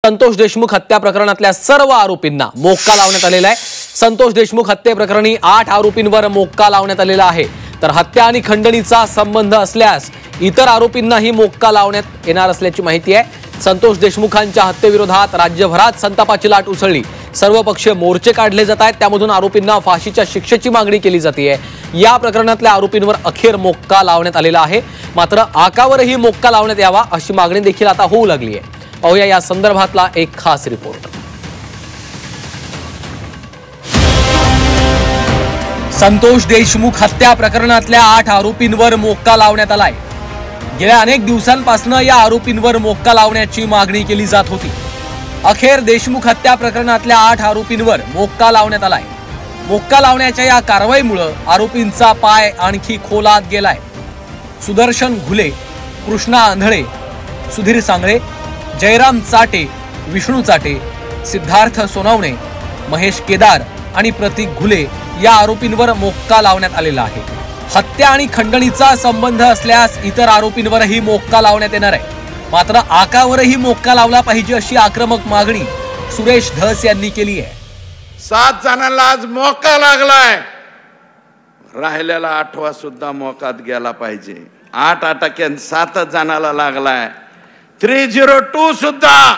संतोष देशमुख हत्या प्रकरणातल्या सर्व आरोपींना मोक्का लावण्यात आलेला आहे। संतोष देशमुख हत्येप्रकरणी 8 आरोपींवर मोक्का लावण्यात आलेला आहे। तर हत्या आणि खंडणीचा संबंध असल्यास इतर आरोपींनाही मोक्का लावण्यात येणार असल्याची माहिती आहे। संतोष देशमुखांच्या हत्येविरोधात राज्यभरात संतापाची लाट उसळली। सर्वपक्षीय मोर्चे काढले जात आहेत। त्यामधून आरोपींना फाशीच्या शिक्षेची मागणी केली जाते आहे। या प्रकरणातल्या आरोपींवर अखेर मोक्का लावण्यात आलेला आहे। मात्र आकावरही मोक्का लावण्यात यावा अशी मागणी देखील आता होऊ लागली आहे। पाहूया या संदर्भातला एक खास रिपोर्ट। संतोष देशमुख हत्या प्रकरणातल्या 8 आरोपींवर मोक्का लावण्यात आलाय। गेल्या अनेक दिवसांपासून या आरोपींवर मोक्का लावण्याची मागणी केली जात होती। अखेर देशमुख हत्या प्रकरणातल्या 8 आरोपींवर मोक्का लावण्यात आलाय। मोक्का लावण्याच्या या कारवाईमुळे आरोपींचा पाय आणखी खोलात गेलाय। सुदर्शन घुले, कृष्णा आंधळे, सुधीर सांगळे, जयराम चाटे, विष्णू चाटे, सिद्धार्थ सोनवणे, महेश केदार आणि प्रतीक घुले या आरोपींवर मोक्का लावण्यात आलेला आहे। हत्या आणि खंडणीचा संबंध असल्यास इतर आरोपींवरही मोक्का लावण्यात येणार आहे। मात्र आकावरही मोक्का लावला पाहिजे अशी आक्रमक मागणी सुरेश धस यांनी केली आहे। 7 जणांना आज मोक्का लागलाय, राहिलेला 8वा सुद्धा मोक्कात गेला पाहिजे। 8 अटकेन 7 जणांना लागलाय। 302 सुद्धा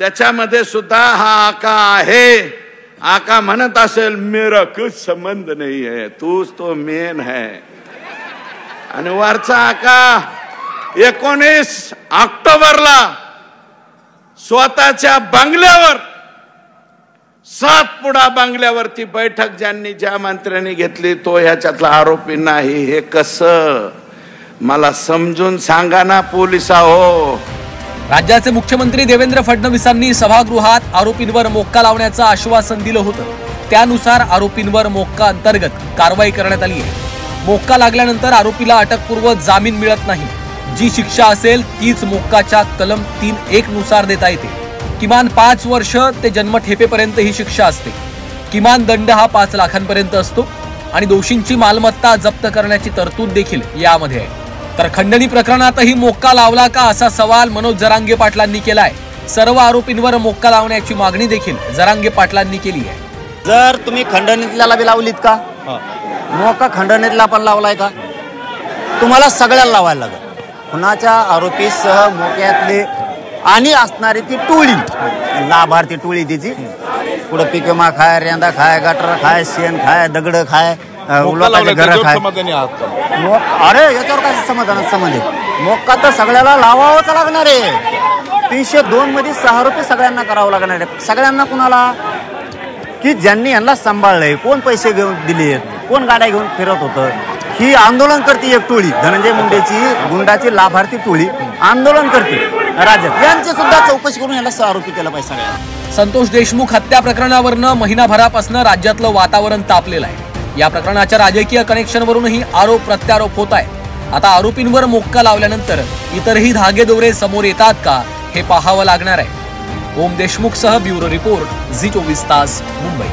त्याच्यामध्ये सुद्धा हा आका आहे। आका म्हणत असेल मेरा कुछ संबंध नहीं है, तूच तो मेन है। आणि वरचा आका 19 ऑक्टोबरला स्वतःच्या बंगल्यावर सातपुडा बंगल्यावरती बैठक ज्या मंत्र्यांनी घेतली तो ह्याच्यातला आरोपी नाही। हे कसं मला समजून सांगा ना पोलिसा हो। राज्याचे मुख्यमंत्री देवेंद्र फडणवीसांनी सभागृहात आरोपींवर मोक्का लावण्याचं आश्वासन दिलं होतं। त्यानुसार आरोपींवर मोक्का अंतर्गत कारवाई करण्यात आली आहे। मोक्का लागल्यानंतर आरोपीला अटकपूर्व जामीन मिळत नाही। जी शिक्षा असेल तीच मोक्काच्या कलम 3(1) नुसार देता येते। किमान 5 वर्ष ते जन्मठेपेपर्यंत ही शिक्षा असते। किमान दंड हा 5 लाखांपर्यंत असतो आणि दोषींची मालमत्ता जप्त करण्याची तरतूद देखील यामध्ये आहे। तर खंडणी प्रकरणातही मोक्का लावला का असा सवाल मनोज जरांगे पाटलांनी केलाय। सर्व आरोपींवर मोक्का लावण्याची मागणी देखील जरांगे पाटलांनी केली आहे। जर तुम्ही खंडणीतल्याला बी लावलीत का? मोक्का खंडणीतला पण लावलाय का? तुम्हाला सगळ्याला लावायला लागेल। खुनाच्या आरोपीसह मोक्यातले आणि असणारी ती टोळी, लाभार्थी टोळी तिची पुढे पीक विमा खाय, रेंदा खाय, गटर खाय, शेण खाय, दगड खाय, लोकांचे घर खाय। अरे याच्यावर काय समाधान? मोक्का तर सगळ्याला लावावंच लागणार आहे। 302 मध्ये 6 रुपये सगळ्यांना करावं लागणार आहे। सगळ्यांना कुणाला? की ज्यांनी यांना सांभाळलंय, कोण पैसे घेऊन दिलेत, कोण गाड्या घेऊन फिरत होतं। ही आंदोलन करते एक टोळी, धनंजय मुंडेची गुंडाची लाभार्थी टोळी आंदोलन करते राज्यात। यांची सुद्धा चौकशी करून याला आरोपी केला पाहिजे सगळ्यांना। संतोष देशमुख हत्या प्रकरणावरनं महिनाभरापासून राज्यातलं वातावरण तापलेलं आहे। या प्रकरणाच्या राजकीय कनेक्शनवरूनही आरोप प्रत्यारोप होत आहे। आता आरोपींवर मोक्का लावल्यानंतर इतरही धागेदोरे समोर येतात का हे पाहावं लागणार आहे। ओम देशमुख सह ब्युरो रिपोर्ट, झी 24 तास, मुंबई।